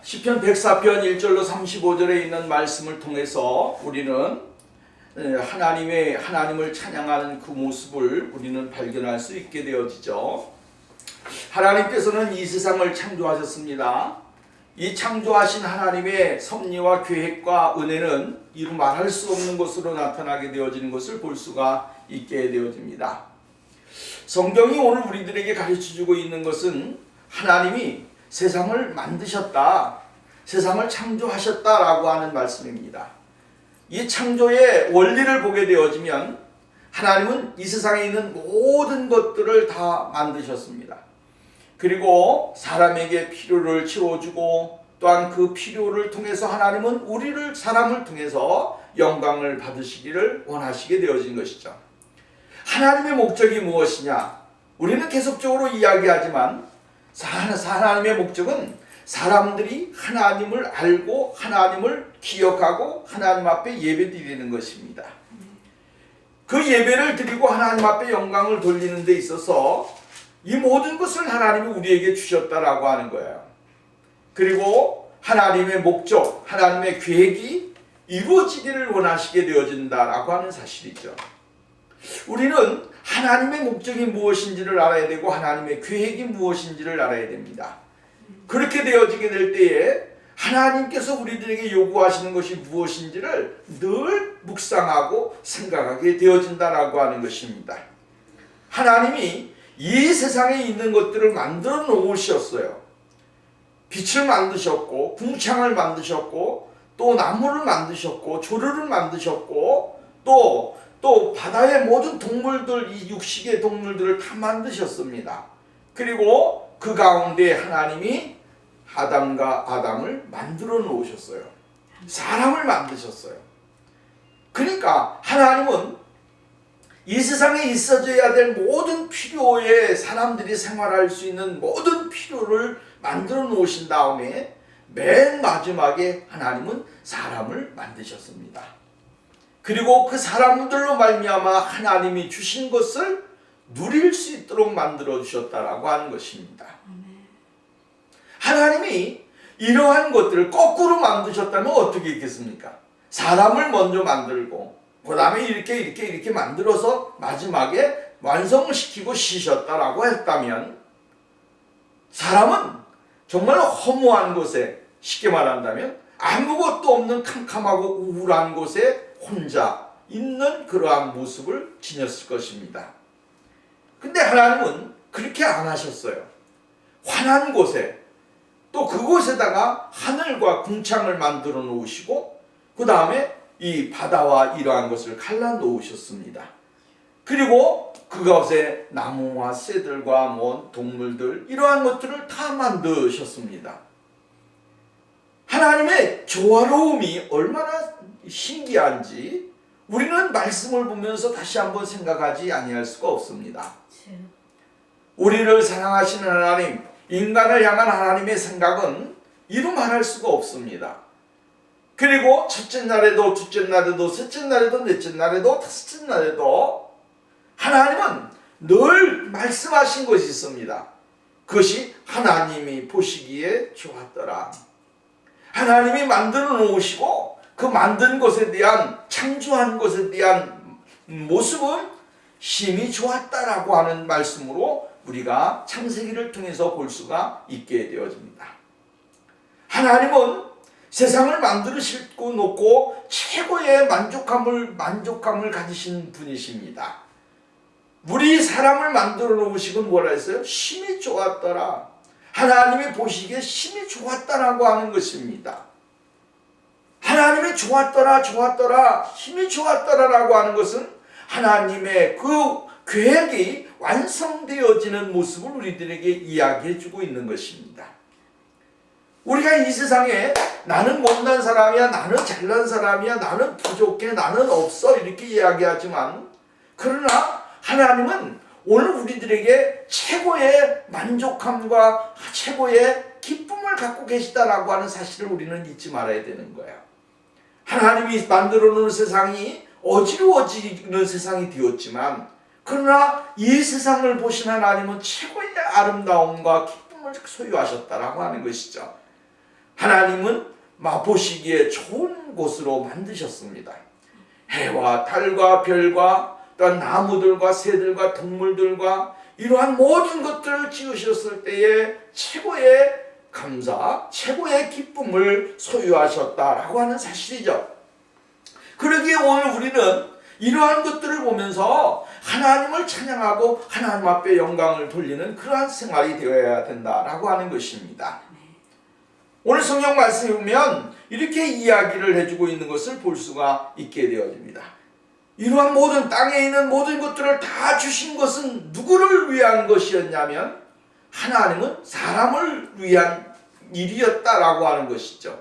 시편 104편 1절로 35절에 있는 말씀을 통해서 우리는 하나님을 찬양하는 그 모습을 우리는 발견할 수 있게 되어지죠. 하나님께서는 이 세상을 창조하셨습니다. 이 창조하신 하나님의 섭리와 계획과 은혜는 이루 말할 수 없는 것으로 나타나게 되어지는 것을 볼 수가 있게 되어집니다. 성경이 오늘 우리들에게 가르쳐주고 있는 것은 하나님이 세상을 만드셨다, 세상을 창조하셨다라고 하는 말씀입니다. 이 창조의 원리를 보게 되어지면 하나님은 이 세상에 있는 모든 것들을 다 만드셨습니다. 그리고 사람에게 필요를 채워주고 또한 그 필요를 통해서 하나님은 사람을 통해서 영광을 받으시기를 원하시게 되어진 것이죠. 하나님의 목적이 무엇이냐? 우리는 계속적으로 이야기하지만 하나님의 목적은 사람들이 하나님을 알고 하나님을 기억하고 하나님 앞에 예배드리는 것입니다. 그 예배를 드리고 하나님 앞에 영광을 돌리는 데 있어서 이 모든 것을 하나님이 우리에게 주셨다라고 하는 거예요. 그리고 하나님의 목적, 하나님의 계획이 이루어지기를 원하시게 되어진다라고 하는 사실이죠. 우리는 하나님의 목적이 무엇인지를 알아야 되고 하나님의 계획이 무엇인지를 알아야 됩니다. 그렇게 되어지게 될 때에 하나님께서 우리들에게 요구하시는 것이 무엇인지를 늘 묵상하고 생각하게 되어진다라고 하는 것입니다. 하나님이 이 세상에 있는 것들을 만들어 놓으셨어요. 빛을 만드셨고 궁창을 만드셨고 또 나무를 만드셨고 조류를 만드셨고 또 바다의 모든 동물들, 이 육식의 동물들을 다 만드셨습니다. 그리고 그 가운데 하나님이 아담을 만들어 놓으셨어요. 사람을 만드셨어요. 그러니까 하나님은 이 세상에 있어져야 될 모든 필요에 사람들이 생활할 수 있는 모든 필요를 만들어 놓으신 다음에 맨 마지막에 하나님은 사람을 만드셨습니다. 그리고 그 사람들로 말미암아 하나님이 주신 것을 누릴 수 있도록 만들어 주셨다라고 하는 것입니다. 하나님이 이러한 것들을 거꾸로 만드셨다면 어떻게 있겠습니까? 사람을 먼저 만들고 그 다음에 이렇게 만들어서 마지막에 완성을 시키고 쉬셨다라고 했다면 사람은 정말 허무한 곳에, 쉽게 말한다면 아무것도 없는 캄캄하고 우울한 곳에 혼자 있는 그러한 모습을 지녔을 것입니다. 근데 하나님은 그렇게 안 하셨어요. 환한 곳에 또 그곳에다가 하늘과 궁창을 만들어 놓으시고 그 다음에 이 바다와 이러한 것을 갈라 놓으셨습니다. 그리고 그곳에 나무와 새들과 동물들 이러한 것들을 다 만드셨습니다. 하나님의 조화로움이 얼마나 신기한지 우리는 말씀을 보면서 다시 한번 생각하지 아니할 수가 없습니다. 우리를 사랑하시는 하나님, 인간을 향한 하나님의 생각은 이루 말할 수가 없습니다. 그리고 첫째 날에도 둘째 날에도 셋째 날에도 넷째 날에도 다섯째 날에도 하나님은 늘 말씀하신 것이 있습니다. 그것이 하나님이 보시기에 좋았더라. 하나님이 만들어 놓으시고 그 만든 것에 대한, 창조한 것에 대한 모습은 심히 좋았다라고 하는 말씀으로 우리가 창세기를 통해서 볼 수가 있게 되어집니다. 하나님은 세상을 만들으시고 놓고 최고의 만족감을 가지신 분이십니다. 우리 사람을 만들어 놓으시고 뭐라 했어요? 심히 좋았더라. 하나님이 보시기에 심히 좋았다라고 하는 것입니다. 하나님이 좋았더라, 힘이 좋았더라라고 하는 것은 하나님의 그 계획이 완성되어지는 모습을 우리들에게 이야기해주고 있는 것입니다. 우리가 이 세상에 나는 못난 사람이야, 나는 잘난 사람이야, 나는 부족해, 나는 없어 이렇게 이야기하지만 그러나 하나님은 오늘 우리들에게 최고의 만족함과 최고의 기쁨을 갖고 계시다라고 하는 사실을 우리는 잊지 말아야 되는 거예요. 하나님이 만들어 놓은 세상이 어지러워지는 세상이 되었지만 그러나 이 세상을 보신 하나님은 최고의 아름다움과 기쁨을 소유하셨다라고 하는 것이죠. 하나님은 맛보시기에 좋은 곳으로 만드셨습니다. 해와 달과 별과 또한 나무들과 새들과 동물들과 이러한 모든 것들을 지으셨을 때에 최고의 감사, 최고의 기쁨을 소유하셨다라고 하는 사실이죠. 그러기에 오늘 우리는 이러한 것들을 보면서 하나님을 찬양하고 하나님 앞에 영광을 돌리는 그러한 생활이 되어야 된다라고 하는 것입니다. 오늘 성경 말씀에 보면 이렇게 이야기를 해주고 있는 것을 볼 수가 있게 되어집니다. 이러한 모든 땅에 있는 모든 것들을 다 주신 것은 누구를 위한 것이었냐면 하나님은 사람을 위한 일이었다라고 하는 것이죠.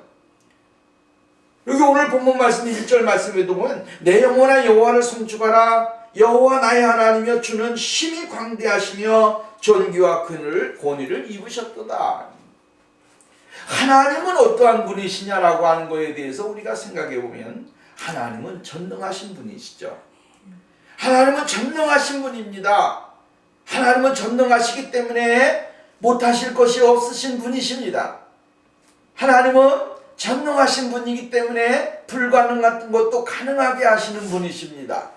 여기 오늘 본문 말씀 1절 말씀에도 보면 내 영혼아 여호와를 송축하라. 여호와 나의 하나님이여 주는 심히 광대하시며 존귀와 권위를 입으셨도다. 하나님은 어떠한 분이시냐라고 하는 것에 대해서 우리가 생각해 보면 하나님은 전능하신 분이시죠. 하나님은 전능하신 분입니다. 하나님은 전능하시기 때문에 못하실 것이 없으신 분이십니다. 하나님은 전능하신 분이기 때문에 불가능한 것도 가능하게 하시는 분이십니다.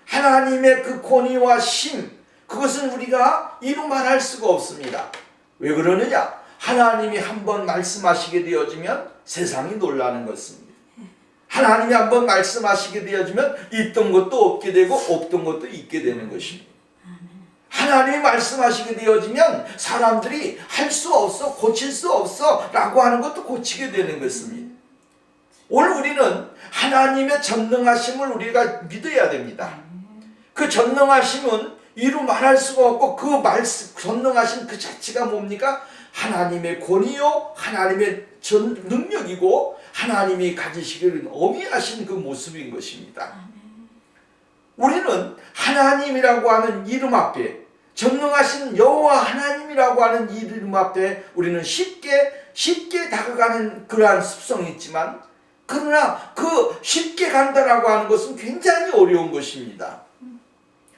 하나님의 그 권위와 심, 그것은 우리가 이루 말할 수가 없습니다. 왜 그러느냐? 하나님이 한번 말씀하시게 되어지면 세상이 놀라는 것입니다. 하나님이 한번 말씀하시게 되어지면 있던 것도 없게 되고 없던 것도 있게 되는 것입니다. 하나님이 말씀하시게 되어지면 사람들이 할 수 없어, 고칠 수 없어 라고 하는 것도 고치게 되는 것입니다. 오늘 우리는 하나님의 전능하심을 우리가 믿어야 됩니다. 그 전능하심은 이루 말할 수가 없고 그 전능하심 그 자체가 뭡니까? 하나님의 권위요, 하나님의 능력이고 하나님이 가지시기를 어미하신 그 모습인 것입니다. 우리는 하나님이라고 하는 이름 앞에, 전능하신 여호와 하나님이라고 하는 이름 앞에 우리는 쉽게 다가가는 그러한 습성이 있지만, 그러나 그 쉽게 간다라고 하는 것은 굉장히 어려운 것입니다.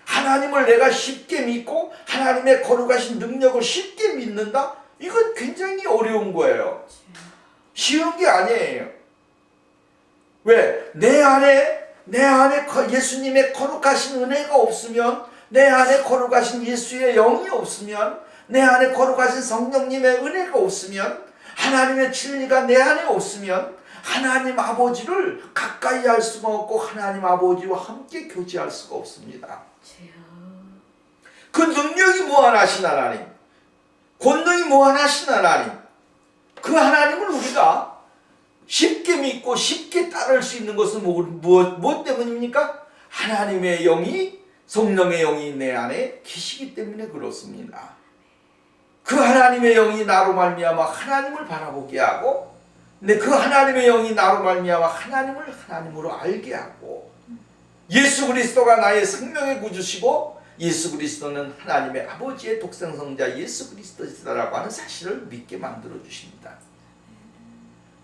하나님을 내가 쉽게 믿고 하나님의 거룩하신 능력을 쉽게 믿는다? 이건 굉장히 어려운 거예요. 쉬운 게 아니에요. 왜? 내 안에 예수님의 거룩하신 은혜가 없으면, 내 안에 거룩하신 예수의 영이 없으면, 내 안에 거룩하신 성령님의 은혜가 없으면, 하나님의 진리가 내 안에 없으면 하나님 아버지를 가까이 할 수가 없고 하나님 아버지와 함께 교제할 수가 없습니다. 그 능력이 무한하신 하나님, 권능이 무한하신 하나님, 그 하나님을 우리가 쉽게 믿고 쉽게 따를 수 있는 것은 무엇 때문입니까? 하나님의 영이, 성령의 영이 내 안에 계시기 때문에 그렇습니다. 그 하나님의 영이 나로 말미암아 하나님을 바라보게 하고, 근데 그 하나님의 영이 나로 말미암아 하나님을 하나님으로 알게 하고, 예수 그리스도가 나의 생명의 구주시고 예수 그리스도는 하나님의 아버지의 독생성자 예수 그리스도시다라고 하는 사실을 믿게 만들어 주십니다.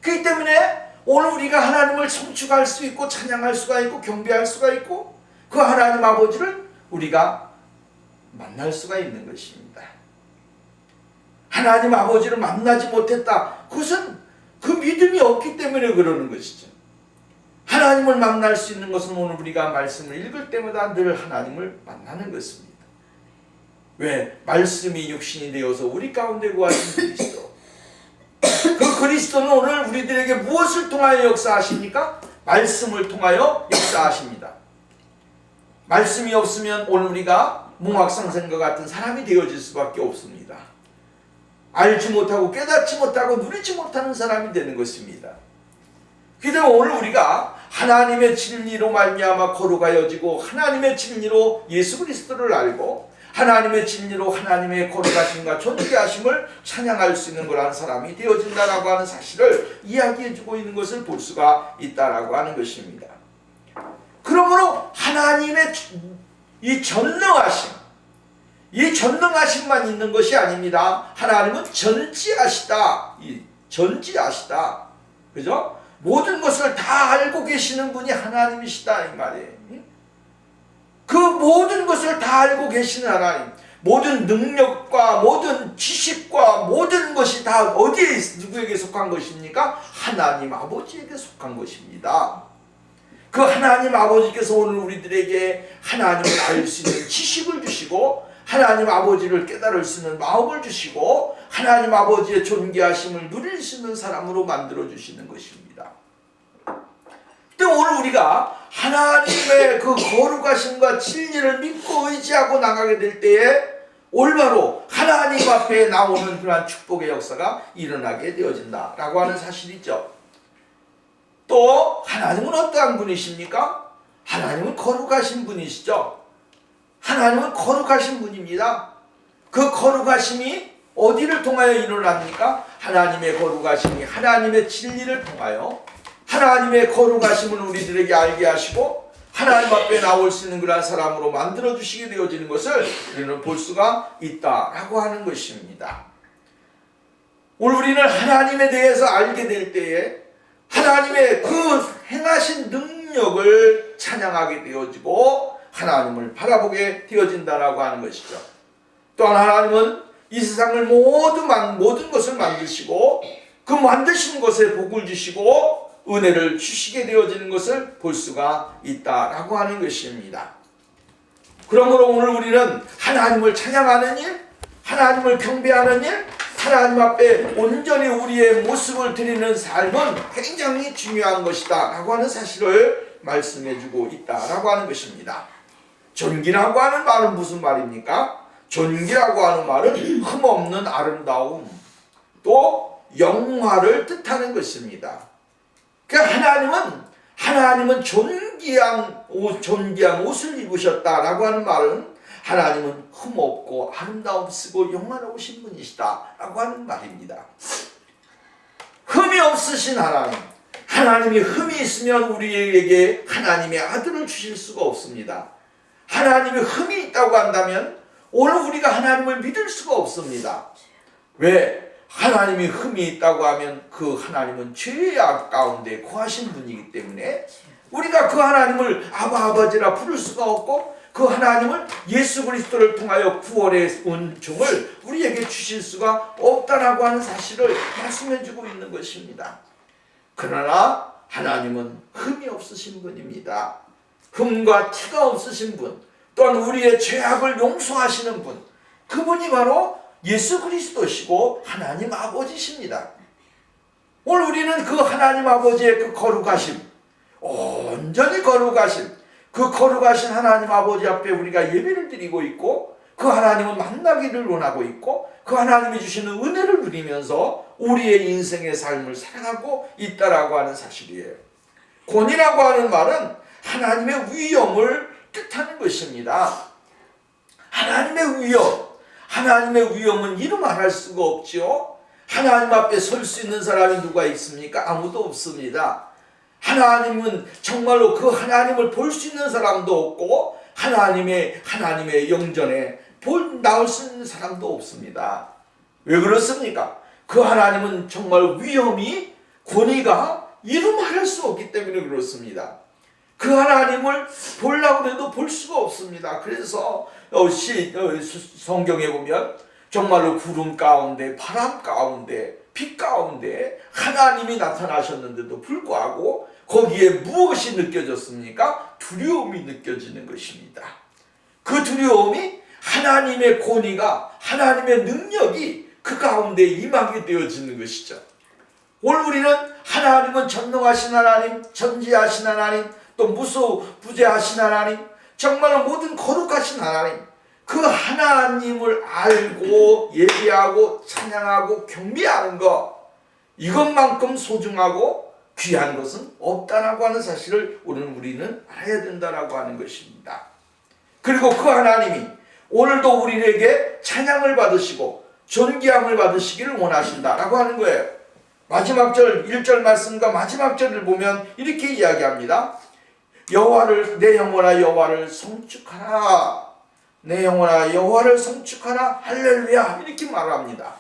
그렇기 때문에 오늘 우리가 하나님을 송축할 수 있고 찬양할 수가 있고 경배할 수가 있고 그 하나님 아버지를 우리가 만날 수가 있는 것입니다. 하나님 아버지를 만나지 못했다. 그것은 그 믿음이 없기 때문에 그러는 것이죠. 하나님을 만날 수 있는 것은 오늘 우리가 말씀을 읽을 때마다 늘 하나님을 만나는 것입니다. 왜? 말씀이 육신이 되어서 우리 가운데 거하신 그리스도. 그 그리스도는 오늘 우리들에게 무엇을 통하여 역사하십니까? 말씀을 통하여 역사하십니다. 말씀이 없으면 오늘 우리가 몽학상생과 같은 사람이 되어질 수밖에 없습니다. 알지 못하고 깨닫지 못하고 누리지 못하는 사람이 되는 것입니다. 그래서 오늘 우리가 하나님의 진리로 말미암아 거룩하여지고 하나님의 진리로 예수 그리스도를 알고 하나님의 진리로 하나님의 거룩하심과 존귀하심을 찬양할 수 있는 그러한 사람이 되어진다라고 하는 사실을 이야기해주고 있는 것을 볼 수가 있다라고 하는 것입니다. 그러므로 하나님의 이 전능하심만 있는 것이 아닙니다. 하나님은 전지하시다. 전지하시다. 그죠? 모든 것을 다 알고 계시는 분이 하나님이시다 이 말이에요. 그 모든 것을 다 알고 계시는 하나님, 모든 능력과 모든 지식과 모든 것이 다 어디에 누구에게 속한 것입니까? 하나님 아버지에게 속한 것입니다. 그 하나님 아버지께서 오늘 우리들에게 하나님을 알 수 있는 지식을 주시고 하나님 아버지를 깨달을 수 있는 마음을 주시고 하나님 아버지의 존귀하심을 누릴 수 있는 사람으로 만들어 주시는 것입니다. 근데 오늘 우리가 하나님의 그 거룩하심과 진리를 믿고 의지하고 나가게 될 때에 올바로 하나님 앞에 나오는 그러한 축복의 역사가 일어나게 되어진다라고 하는 사실이죠. 또 하나님은 어떠한 분이십니까? 하나님은 거룩하신 분이시죠. 하나님은 거룩하신 분입니다. 그 거룩하심이 어디를 통하여 일어납니까? 하나님의 거룩하심이 하나님의 진리를 통하여 하나님의 거룩하심을 우리들에게 알게 하시고 하나님 앞에 나올 수 있는 그런 사람으로 만들어 주시게 되어지는 것을 우리는 볼 수가 있다라고 하는 것입니다. 오늘 우리는 하나님에 대해서 알게 될 때에 하나님의 그 행하신 능력을 찬양하게 되어지고 하나님을 바라보게 되어진다라고 하는 것이죠. 또한 하나님은 이 세상을 모든 것을 만드시고 그 만드신 것에 복을 주시고 은혜를 주시게 되어지는 것을 볼 수가 있다라고 하는 것입니다. 그러므로 오늘 우리는 하나님을 찬양하는 일, 하나님을 경배하는 일, 하나님 앞에 온전히 우리의 모습을 드리는 삶은 굉장히 중요한 것이다 라고 하는 사실을 말씀해주고 있다라고 하는 것입니다. 존귀라고 하는 말은 무슨 말입니까? 존귀라고 하는 말은 흠없는 아름다움, 또 영화를 뜻하는 것입니다. 그러니까 하나님은 존귀한 옷을 입으셨다라고 하는 말은 하나님은 흠없고 아름다우시고 영화로우신 분이시다라고 하는 말입니다. 흠이 없으신 하나님이 흠이 있으면 우리에게 하나님의 아들을 주실 수가 없습니다. 하나님이 흠이 있다고 한다면 오늘 우리가 하나님을 믿을 수가 없습니다. 왜? 하나님이 흠이 있다고 하면 그 하나님은 죄의 가운데 거하신 분이기 때문에 우리가 그 하나님을 아버지라 부를 수가 없고 그 하나님을 예수 그리스도를 통하여 구원의 은총을 우리에게 주실 수가 없다라고 하는 사실을 말씀해주고 있는 것입니다. 그러나 하나님은 흠이 없으신 분입니다. 흠과 티가 없으신 분, 또한 우리의 죄악을 용서하시는 분, 그분이 바로 예수 그리스도시고 하나님 아버지십니다. 오늘 우리는 그 하나님 아버지의 그 거룩하심, 온전히 거룩하심, 그 거룩하신 하나님 아버지 앞에 우리가 예배를 드리고 있고 그 하나님을 만나기를 원하고 있고 그 하나님이 주시는 은혜를 누리면서 우리의 인생의 삶을 살아가고 있다라고 하는 사실이에요. 권위라고 하는 말은 하나님의 위엄을 뜻하는 것입니다. 하나님의 위엄은 이루 말할 수가 없죠. 하나님 앞에 설 수 있는 사람이 누가 있습니까? 아무도 없습니다. 하나님은 정말로 그 하나님을 볼 수 있는 사람도 없고 하나님의 영전에 나올 수 있는 사람도 없습니다. 왜 그렇습니까? 그 하나님은 정말 위엄이 권위가 이루 말할 수 없기 때문에 그렇습니다. 그 하나님을 보려고 해도 볼 수가 없습니다. 그래서 성경에 보면 정말로 구름 가운데 바람 가운데 빛 가운데 하나님이 나타나셨는데도 불구하고 거기에 무엇이 느껴졌습니까? 두려움이 느껴지는 것입니다. 그 두려움이 하나님의 권위가 하나님의 능력이 그 가운데 임하게 되어지는 것이죠. 오늘 우리는 하나님은 전능하신 하나님, 전지하신 하나님, 또 무소부재하신 하나님, 정말로 모든 거룩하신 하나님, 그 하나님을 알고 예배하고 찬양하고 경배하는 것, 이것만큼 소중하고 귀한 것은 없다라고 하는 사실을 오늘 우리는 알아야 된다라고 하는 것입니다. 그리고 그 하나님이 오늘도 우리에게 찬양을 받으시고 존귀함을 받으시기를 원하신다라고 하는 거예요. 마지막 절 1절 말씀과 마지막 절을 보면 이렇게 이야기합니다. 내 영혼아 여호와를 송축하라. 내 영혼아 여호와를 송축하라. 할렐루야. 이렇게 말합니다.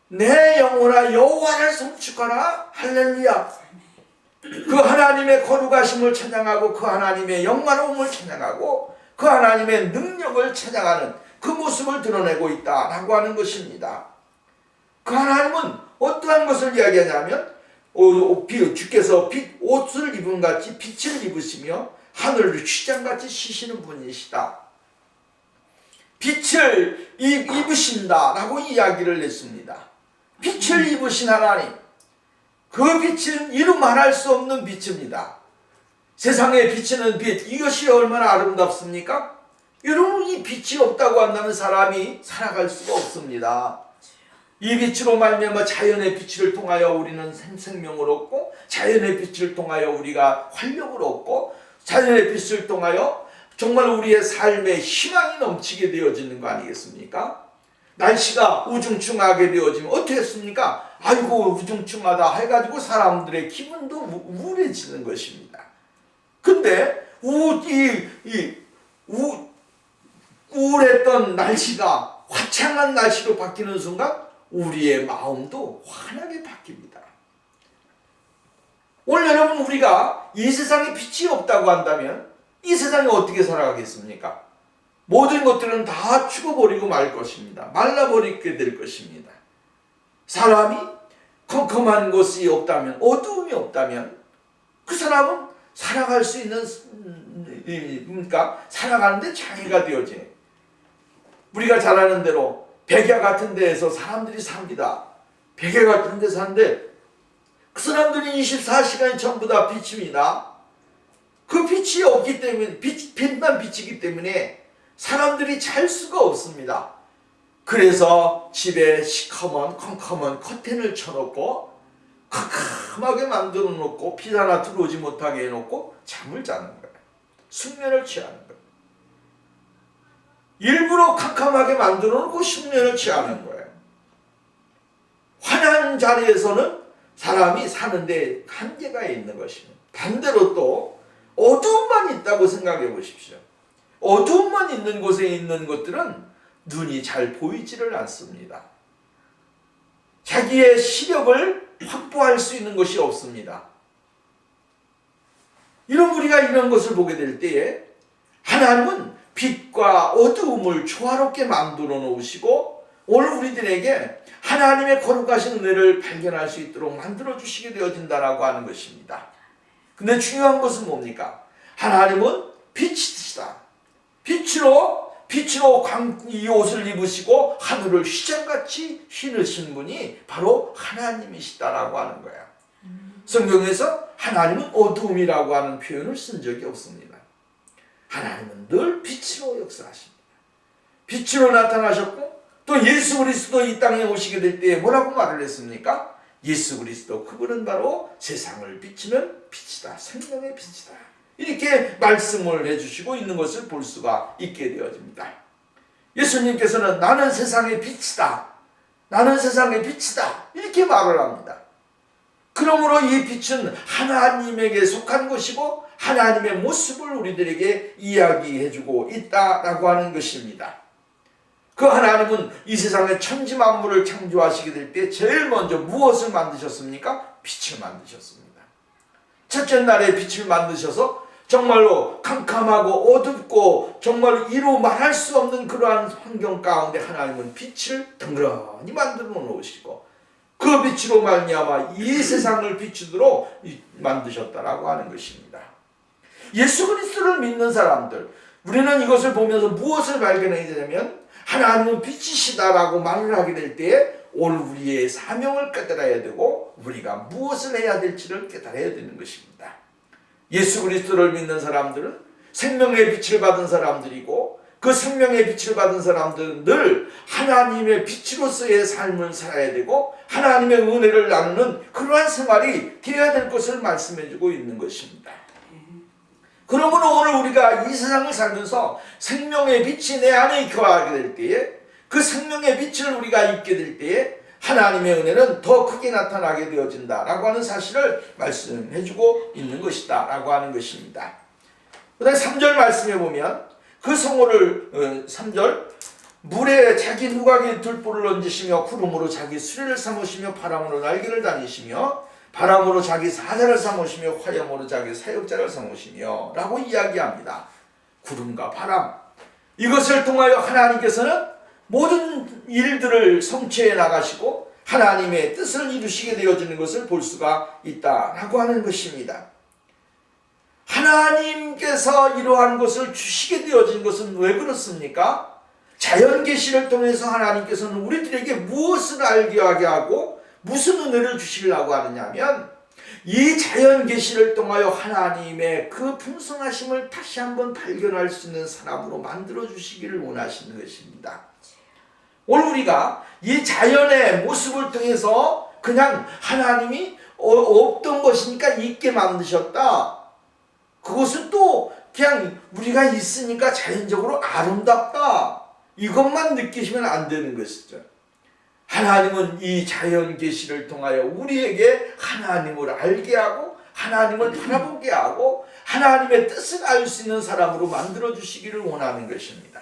내 영혼아 여호와를 송축하라. 할렐루야. 그 하나님의 거룩하심을 찬양하고 그 하나님의 영광로움을 찬양하고 그 하나님의 능력을 찬양하는 그 모습을 드러내고 있다라고 하는 것입니다. 그 하나님은 어떠한 것을 이야기하냐면 주께서 옷을 입은 같이 빛을 입으시며 하늘을 휘장같이 쉬시는 분이시다. 빛을 입으신다라고 이야기를 했습니다. 빛을 입으신 하나님, 그 빛은 이루 말할 수 없는 빛입니다. 세상에 비치는 빛, 이것이 얼마나 아름답습니까? 여러분, 이 빛이 없다고 한다면 사람이 살아갈 수가 없습니다. 이 빛으로 말미암아 자연의 빛을 통하여 우리는 생명을 얻고, 자연의 빛을 통하여 우리가 활력을 얻고, 자연의 빛을 통하여 정말 우리의 삶에 희망이 넘치게 되어지는 거 아니겠습니까? 날씨가 우중충하게 되어지면 어떻게 했습니까? 아이고 우중충하다 해가지고 사람들의 기분도 우울해지는 것입니다. 근데 우울했던 날씨가 화창한 날씨로 바뀌는 순간 우리의 마음도 환하게 바뀝니다. 오늘 여러분, 우리가 이 세상에 빛이 없다고 한다면 이 세상에 어떻게 살아가겠습니까? 모든 것들은 다 죽어버리고 말 것입니다. 말라버리게 될 것입니다. 사람이 컴컴한 것이 없다면, 어두움이 없다면 그 사람은 살아갈 수 있는, 그러니까 살아가는데 장애가 되어지네. 우리가 잘 아는 대로 백야 같은 데에서 사람들이 삽니다. 백야 같은 데 사는데 그 사람들이 24시간이 전부 다 비칩니다. 그 빛이 없기 때문에, 빛만 비치기 때문에 사람들이 잘 수가 없습니다. 그래서 집에 시커먼 컴컴한 커튼을 쳐놓고 캄캄하게 만들어 놓고 빛 하나 들어오지 못하게 해놓고 잠을 자는 거예요. 숙면을 취하는 거예요. 일부러 캄캄하게 만들어 놓고 숙면을 취하는 거예요. 환한 자리에서는 사람이 사는데 한계가 있는 것입니다. 반대로 또 어두움만 있다고 생각해 보십시오. 어두움만 있는 곳에 있는 것들은 눈이 잘 보이지를 않습니다. 자기의 시력을 확보할 수 있는 것이 없습니다. 우리가 이런 것을 보게 될 때에 하나님은 빛과 어두움을 조화롭게 만들어 놓으시고 오늘 우리들에게 하나님의 거룩하신 은혜를 발견할 수 있도록 만들어 주시게 되어진다라고 하는 것입니다. 근데 중요한 것은 뭡니까? 하나님은 빛이시다. 빛으로 이 옷을 입으시고 하늘을 휘장같이 휘으신 분이 바로 하나님이시다라고 하는 거예요. 성경에서 하나님은 어두움이라고 하는 표현을 쓴 적이 없습니다. 하나님은 늘 빛으로 역사하십니다. 빛으로 나타나셨고 또 예수 그리스도 이 땅에 오시게 될 때 뭐라고 말을 했습니까? 예수 그리스도, 그분은 바로 세상을 비치는 빛이다. 생명의 빛이다. 이렇게 말씀을 해주시고 있는 것을 볼 수가 있게 되어집니다. 예수님께서는 나는 세상의 빛이다. 나는 세상의 빛이다. 이렇게 말을 합니다. 그러므로 이 빛은 하나님에게 속한 것이고 하나님의 모습을 우리들에게 이야기해주고 있다라고 하는 것입니다. 그 하나님은 이 세상의 천지 만물을 창조하시게 될 때 제일 먼저 무엇을 만드셨습니까? 빛을 만드셨습니다. 첫째 날에 빛을 만드셔서 정말로 캄캄하고 어둡고 정말 이루 말할 수 없는 그러한 환경 가운데 하나님은 빛을 덩그러니 만들어 놓으시고 그 빛으로 말미암아 이 세상을 비추도록 만드셨다라고 하는 것입니다. 예수 그리스도를 믿는 사람들, 우리는 이것을 보면서 무엇을 발견해야 되냐면 하나님은 빛이시다라고 말을 하게 될 때에 오늘 우리의 사명을 깨달아야 되고 우리가 무엇을 해야 될지를 깨달아야 되는 것입니다. 예수 그리스도를 믿는 사람들은 생명의 빛을 받은 사람들이고 그 생명의 빛을 받은 사람들은 늘 하나님의 빛으로서의 삶을 살아야 되고 하나님의 은혜를 나누는 그러한 생활이 되어야 될 것을 말씀해주고 있는 것입니다. 그러므로 오늘 우리가 이 세상을 살면서 생명의 빛이 내 안에 거하게 될 때에 그 생명의 빛을 우리가 입게 될 때에 하나님의 은혜는 더 크게 나타나게 되어진다라고 하는 사실을 말씀해주고 있는 것이다 라고 하는 것입니다. 그 다음에 3절 말씀해 보면 그 성호를 3절 물에 자기 누각에 들보를 얹으시며 구름으로 자기 수레를 삼으시며 바람으로 날개를 다니시며 바람으로 자기 사자를 삼으시며 화염으로 자기 사역자를 삼으시며 라고 이야기합니다. 구름과 바람, 이것을 통하여 하나님께서는 모든 일들을 성취해 나가시고 하나님의 뜻을 이루시게 되어지는 것을 볼 수가 있다라고 하는 것입니다. 하나님께서 이러한 것을 주시게 되어진 것은 왜 그렇습니까? 자연 계시를 통해서 하나님께서는 우리들에게 무엇을 알게 하게 하고 무슨 은혜를 주시려고 하느냐면 이 자연 계시를 통하여 하나님의 그 풍성하심을 다시 한번 발견할 수 있는 사람으로 만들어 주시기를 원하시는 것입니다. 오늘 우리가 이 자연의 모습을 통해서 그냥 하나님이 없던 것이니까 있게 만드셨다. 그것은 또 그냥 우리가 있으니까 자연적으로 아름답다. 이것만 느끼시면 안 되는 것이죠. 하나님은 이 자연 계시를 통하여 우리에게 하나님을 알게 하고 하나님을 바라보게 하고 하나님의 뜻을 알 수 있는 사람으로 만들어 주시기를 원하는 것입니다.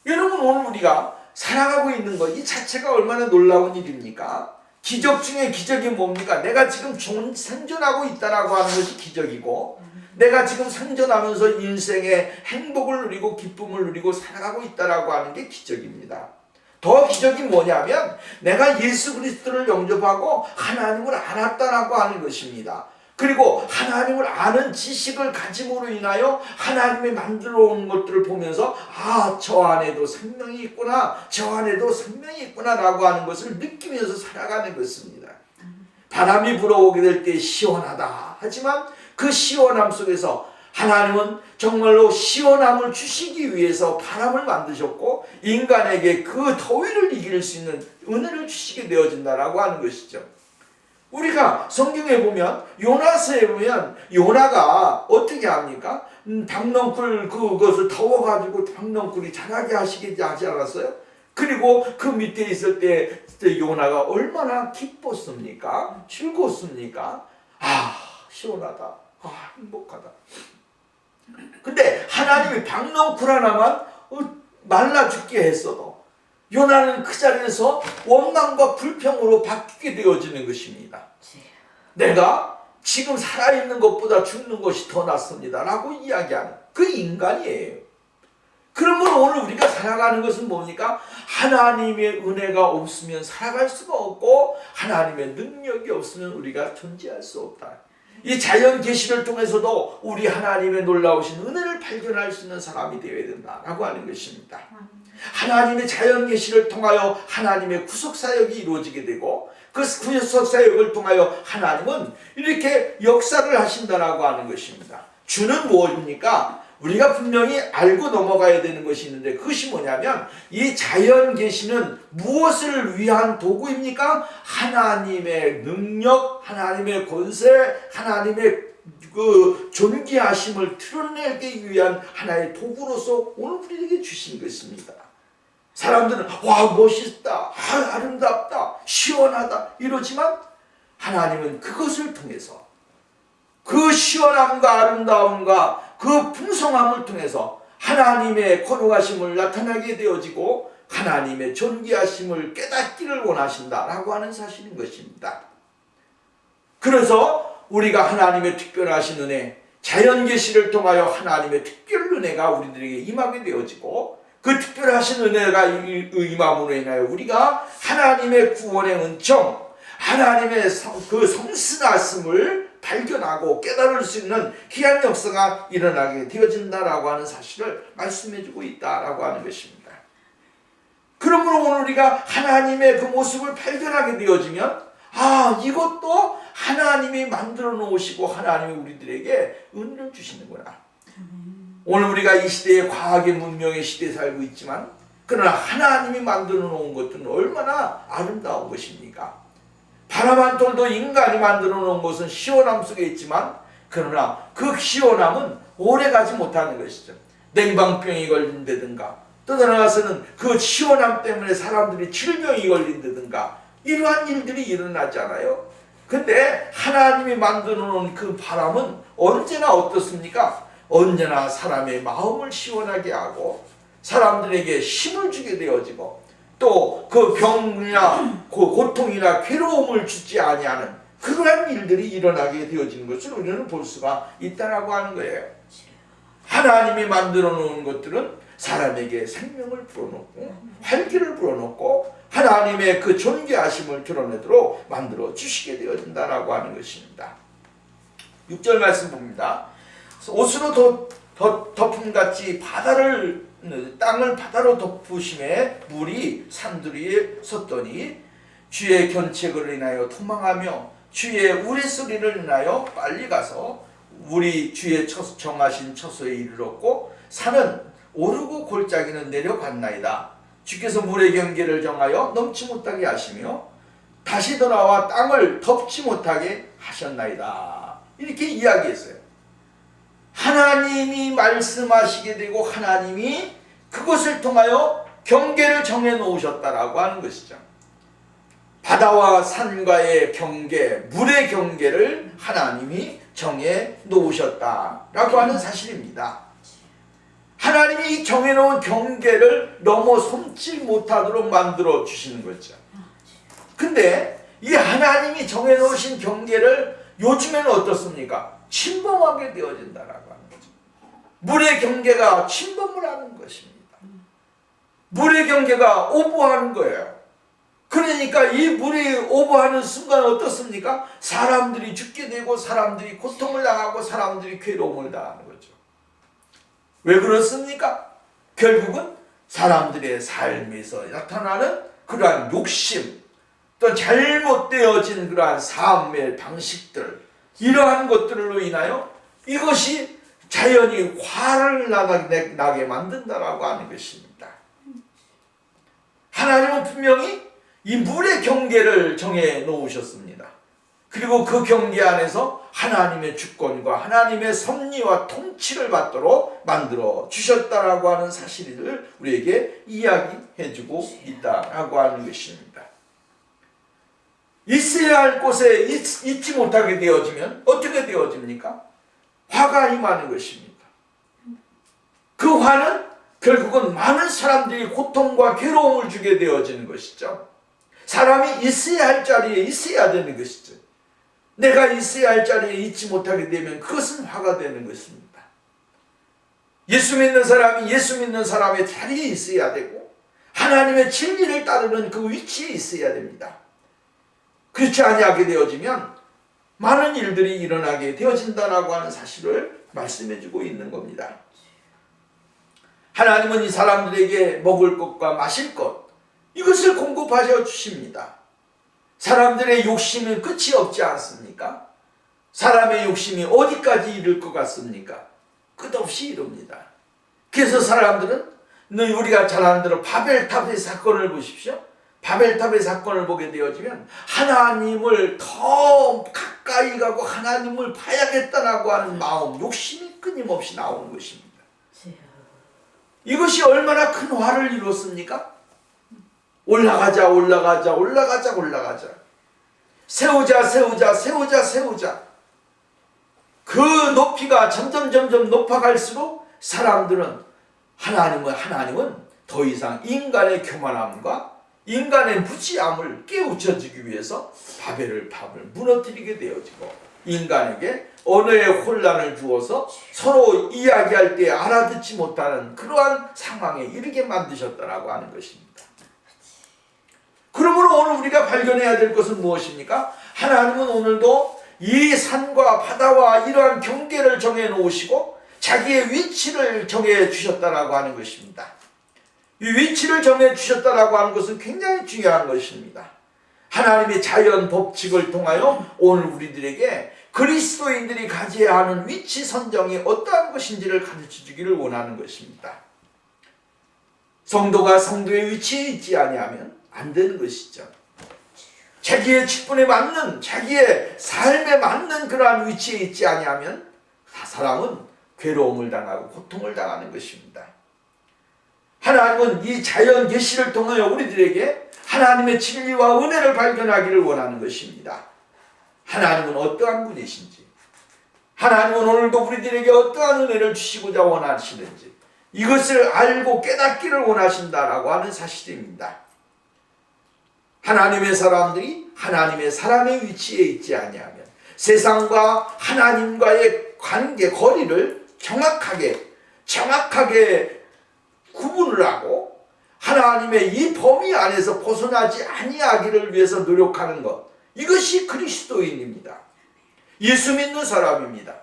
여러분, 오늘 우리가 살아가고 있는 것 이 자체가 얼마나 놀라운 일입니까? 기적 중에 기적이 뭡니까? 내가 지금 생존하고 있다라고 하는 것이 기적이고 내가 지금 생존하면서 인생의 행복을 누리고 기쁨을 누리고 살아가고 있다라고 하는 게 기적입니다. 더 기적이 뭐냐면 내가 예수 그리스도를 영접하고 하나님을 알았다라고 하는 것입니다. 그리고 하나님을 아는 지식을 가짐으로 인하여 하나님이 만들어 온 것들을 보면서 저 안에도 생명이 있구나, 저 안에도 생명이 있구나 라고 하는 것을 느끼면서 살아가는 것입니다. 바람이 불어오게 될 때 시원하다 하지만 그 시원함 속에서 하나님은 정말로 시원함을 주시기 위해서 바람을 만드셨고 인간에게 그 더위를 이길 수 있는 은혜를 주시게 되어진다라고 하는 것이죠. 우리가 성경에 보면 요나서에 보면 요나가 어떻게 합니까? 박넝쿨 그것을 더워가지고 박넝쿨이 자라게 하시게 하지 않았어요? 그리고 그 밑에 있을 때 요나가 얼마나 기뻤습니까? 즐거웠습니까? 시원하다. 행복하다. 근데 하나님이 박넝쿨 하나만 말라 죽게 했어도 요나는 그 자리에서 원망과 불평으로 바뀌게 되어지는 것입니다. 내가 지금 살아있는 것보다 죽는 것이 더 낫습니다 라고 이야기하는 그 인간이에요. 그러면 오늘 우리가 살아가는 것은 뭡니까? 하나님의 은혜가 없으면 살아갈 수가 없고 하나님의 능력이 없으면 우리가 존재할 수 없다. 이 자연 계시를 통해서도 우리 하나님의 놀라우신 은혜를 발견할 수 있는 사람이 되어야 된다라고 하는 것입니다. 하나님의 자연 계시를 통하여 하나님의 구속 사역이 이루어지게 되고 그 구속 사역을 통하여 하나님은 이렇게 역사를 하신다라고 하는 것입니다. 주는 무엇입니까? 우리가 분명히 알고 넘어가야 되는 것이 있는데 그것이 뭐냐면 이 자연 계시는 무엇을 위한 도구입니까? 하나님의 능력, 하나님의 권세, 하나님의 그 존귀하심을 드러내기 위한 하나의 도구로서 오늘 우리에게 주신 것입니다. 사람들은 멋있다, 아름답다, 시원하다 이러지만 하나님은 그것을 통해서 그 시원함과 아름다움과 그 풍성함을 통해서 하나님의 거룩하심을 나타나게 되어지고 하나님의 존귀하심을 깨닫기를 원하신다라고 하는 사실인 것입니다. 그래서 우리가 하나님의 특별하신 은혜, 자연 계시를 통하여 하나님의 특별 은혜가 우리들에게 임하게 되어지고 그 특별하신 은혜가 임함으로 인하여 우리가 하나님의 구원의 은총, 하나님의 그 성스나심을 발견하고 깨달을 수 있는 귀한 역사가 일어나게 되어진다라고 하는 사실을 말씀해주고 있다라고 하는 것입니다. 그러므로 오늘 우리가 하나님의 그 모습을 발견하게 되어지면 이것도 하나님이 만들어 놓으시고 하나님이 우리들에게 은혜를 주시는구나. 오늘 우리가 이 시대에 과학의 문명의 시대에 살고 있지만 그러나 하나님이 만들어 놓은 것들은 얼마나 아름다운 것입니까? 바람 한 톨도 인간이 만들어 놓은 것은 시원함 속에 있지만 그러나 그 시원함은 오래가지 못하는 것이죠. 냉방병이 걸린다든가 또 나아가서는 그 시원함 때문에 사람들이 질병이 걸린다든가 이러한 일들이 일어나잖아요. 근데 하나님이 만들어 놓은 그 바람은 언제나 어떻습니까? 언제나 사람의 마음을 시원하게 하고 사람들에게 힘을 주게 되어지고 또 그 병이나 그 고통이나 괴로움을 주지 아니하는 그러한 일들이 일어나게 되어지는 것을 우리는 볼 수가 있다라고 하는 거예요. 하나님이 만들어 놓은 것들은 사람에게 생명을 불어넣고 활기를 불어넣고 하나님의 그 존귀하심을 드러내도록 만들어 주시게 되어진다라고 하는 것입니다. 6절 말씀 봅니다. 옷으로 덮음같이 땅을 바다로 덮으심에 물이 산두리에 섰더니 주의 견책을 인하여 도망하며 주의 우레소리를 인하여 빨리 가서 물이 주의 정하신 처소에 이르렀고 산은 오르고 골짜기는 내려갔나이다. 주께서 물의 경계를 정하여 넘지 못하게 하시며 다시 돌아와 땅을 덮지 못하게 하셨나이다. 이렇게 이야기했어요. 하나님이 말씀하시게 되고 하나님이 그것을 통하여 경계를 정해 놓으셨다라고 하는 것이죠. 바다와 산과의 경계, 물의 경계를 하나님이 정해 놓으셨다라고 하는 사실입니다. 하나님이 정해 놓은 경계를 넘어섬지 못하도록 만들어 주시는 거죠. 근데 이 하나님이 정해 놓으신 경계를 요즘에는 어떻습니까? 침범하게 되어진다라고 하는 거죠. 물의 경계가 침범을 하는 것입니다. 물의 경계가 오버하는 거예요. 그러니까 이 물이 오버하는 순간 어떻습니까? 사람들이 죽게 되고 사람들이 고통을 당하고 사람들이 괴로움을 당하는 거죠. 왜 그렇습니까? 결국은 사람들의 삶에서 나타나는 그러한 욕심, 또 잘못되어진 그러한 삶의 방식들, 이러한 것들로 인하여 이것이 자연이 화를 나게 만든다라고 하는 것입니다. 하나님은 분명히 이 물의 경계를 정해 놓으셨습니다. 그리고 그 경계 안에서 하나님의 주권과 하나님의 섭리와 통치를 받도록 만들어 주셨다라고 하는 사실을 우리에게 이야기해 주고 있다라고 하는 것입니다. 있어야 할 곳에 있지 못하게 되어지면 어떻게 되어집니까? 화가 임하는 것입니다. 그 화는 결국은 많은 사람들이 고통과 괴로움을 주게 되어지는 것이죠. 사람이 있어야 할 자리에 있어야 되는 것이죠. 내가 있어야 할 자리에 있지 못하게 되면 그것은 화가 되는 것입니다. 예수 믿는 사람이 예수 믿는 사람의 자리에 있어야 되고 하나님의 진리를 따르는 그 위치에 있어야 됩니다. 그렇지 아니하게 되어지면 많은 일들이 일어나게 되어진다라고 하는 사실을 말씀해주고 있는 겁니다. 하나님은 이 사람들에게 먹을 것과 마실 것, 이것을 공급하여 주십니다. 사람들의 욕심은 끝이 없지 않습니까? 사람의 욕심이 어디까지 이를 것 같습니까? 끝없이 이릅니다. 그래서 사람들은 우리가 잘 아는 대로 바벨탑의 사건을 보십시오. 바벨탑의 사건을 보게 되어지면 하나님을 더 가까이 가고 하나님을 봐야겠다라고 하는 마음, 욕심이 끊임없이 나오는 것입니다. 이것이 얼마나 큰 화를 이뤘습니까? 올라가자 올라가자 올라가자 올라가자 세우자 세우자 세우자 세우자 그 높이가 점점 높아갈수록 사람들은 하나님은 더 이상 인간의 교만함과 인간의 무지함을 깨우쳐주기 위해서 바벨을 무너뜨리게 되어지고 인간에게 언어의 혼란을 주어서 서로 이야기할 때 알아듣지 못하는 그러한 상황에 이르게 만드셨다라고 하는 것입니다. 그러므로 오늘 우리가 발견해야 될 것은 무엇입니까? 하나님은 오늘도 이 산과 바다와 이러한 경계를 정해 놓으시고 자기의 위치를 정해 주셨다라고 하는 것입니다. 이 위치를 정해 주셨다라고 하는 것은 굉장히 중요한 것입니다. 하나님의 자연 법칙을 통하여 오늘 우리들에게 그리스도인들이 가져야 하는 위치 선정이 어떠한 것인지를 가르쳐 주기를 원하는 것입니다. 성도가 성도의 위치에 있지 아니하면 안 되는 것이죠. 자기의 직분에 맞는 자기의 삶에 맞는 그러한 위치에 있지 아니하면 사람은 괴로움을 당하고 고통을 당하는 것입니다. 하나님은 이 자연 계시를 통하여 우리들에게 하나님의 진리와 은혜를 발견하기를 원하는 것입니다. 하나님은 어떠한 분이신지, 하나님은 오늘도 우리들에게 어떠한 은혜를 주시고자 원하시는지 이것을 알고 깨닫기를 원하신다라고 하는 사실입니다. 하나님의 사람들이 하나님의 사람의 위치에 있지 아니하면 세상과 하나님과의 관계, 거리를 정확하게 구분을 하고 하나님의 이 범위 안에서 벗어나지 아니하기를 위해서 노력하는 것, 이것이 그리스도인입니다. 예수 믿는 사람입니다.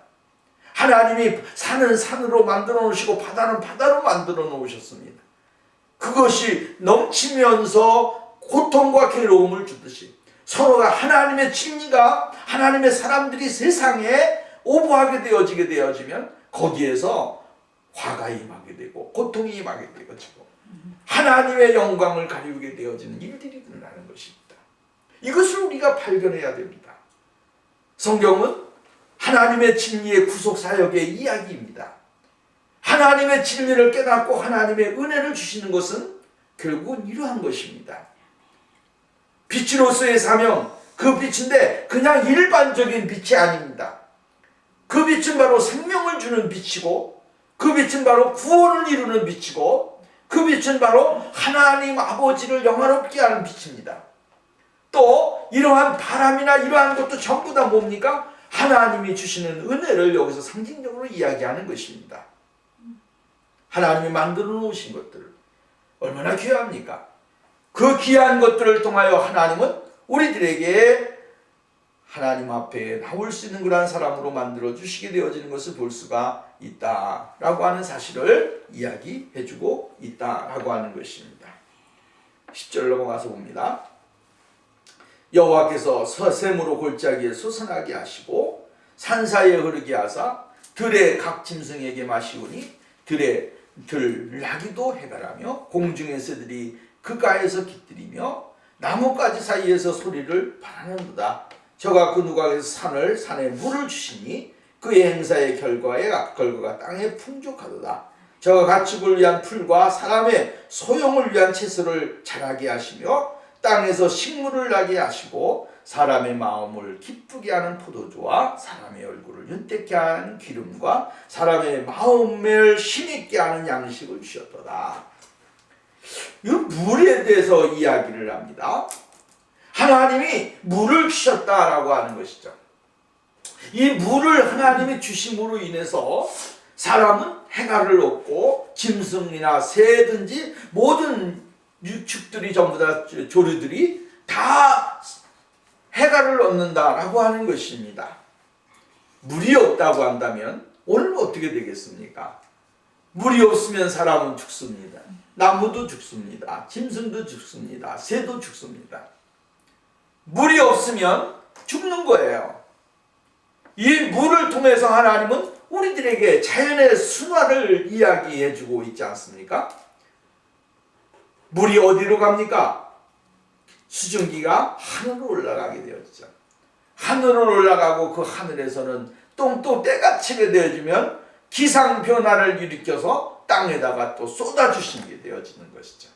하나님이 산은 산으로 만들어 놓으시고 바다는 바다로 만들어 놓으셨습니다. 그것이 넘치면서 고통과 괴로움을 주듯이 서로가 하나님의 진리가, 하나님의 사람들이 세상에 오부하게 되어지면 거기에서 화가 임하게 되고 고통이 임하게 되어지고 하나님의 영광을 가리우게 되어지는 일들이 일어나는 것입니다. 이것을 우리가 발견해야 됩니다. 성경은 하나님의 진리의 구속사역의 이야기입니다. 하나님의 진리를 깨닫고 하나님의 은혜를 주시는 것은 결국은 이러한 것입니다. 빛으로서의 사명, 그 빛인데 그냥 일반적인 빛이 아닙니다. 그 빛은 바로 생명을 주는 빛이고, 그 빛은 바로 구원을 이루는 빛이고, 그 빛은 바로 하나님 아버지를 영화롭게 하는 빛입니다. 또 이러한 바람이나 이러한 것도 전부 다 뭡니까? 하나님이 주시는 은혜를 여기서 상징적으로 이야기하는 것입니다. 하나님이 만들어 놓으신 것들 얼마나 귀합니까? 그 귀한 것들을 통하여 하나님은 우리들에게 하나님 앞에 나올 수 있는 그러한 사람으로 만들어 주시게 되어지는 것을 볼 수가 있다라고 하는 사실을 이야기해 주고 있다라고 하는 것입니다. 10절 넘어가서 봅니다. 여호와께서 샘으로 골짜기에 솟아나게 하시고 산 사이에 흐르게 하사 들의 각 짐승에게 마시우니 들의 나귀도 해갈하며 공중의 새들이 그가에서 깃들이며 나뭇가지 사이에서 소리를 발하는도다. 저가 그 누각에서 산에 물을 주시니 그의 행사의 결과가 땅에 풍족하도다. 저가 가축을 위한 풀과 사람의 소용을 위한 채소를 자라게 하시며 땅에서 식물을 나게 하시고 사람의 마음을 기쁘게 하는 포도주와 사람의 얼굴을 윤택케 하는 기름과 사람의 마음을 힘있게 하는 양식을 주셨도다. 이 물에 대해서 이야기를 합니다. 하나님이 물을 주셨다라고 하는 것이죠. 이 물을 하나님이 주심으로 인해서 사람은 해갈을 얻고 짐승이나 새든지 모든 유축들이 전부 다 조류들이 다 해갈을 얻는다라고 하는 것입니다. 물이 없다고 한다면 오늘 어떻게 되겠습니까? 물이 없으면 사람은 죽습니다. 나무도 죽습니다. 짐승도 죽습니다. 새도 죽습니다. 물이 없으면 죽는 거예요. 이 물을 통해서 하나님은 우리들에게 자연의 순화를 이야기해 주고 있지 않습니까? 물이 어디로 갑니까? 수증기가 하늘로 올라가게 되어지죠. 하늘로 올라가고 그 하늘에서는 또 때가 차게 되어지면 기상 변화를 일으켜서 땅에다가 또 쏟아주시게 되어지는 것이죠.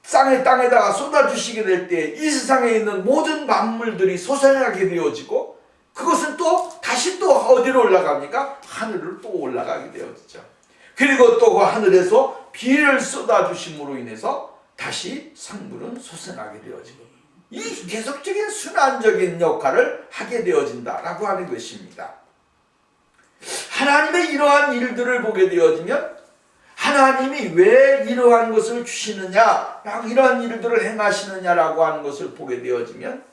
땅에다가 쏟아주시게 될 때 이 세상에 있는 모든 만물들이 솟아나게 되어지고 그것은 또 다시 또 어디로 올라갑니까? 하늘로 또 올라가게 되어지죠. 그리고 또 그 하늘에서 비를 쏟아주심으로 인해서 다시 상물은 솟아나게 되어지고 이 계속적인 순환적인 역할을 하게 되어진다라고 하는 것입니다. 하나님의 이러한 일들을 보게 되어지면 하나님이 왜 이러한 것을 주시느냐, 이러한 일들을 행하시느냐라고 하는 것을 보게 되어지면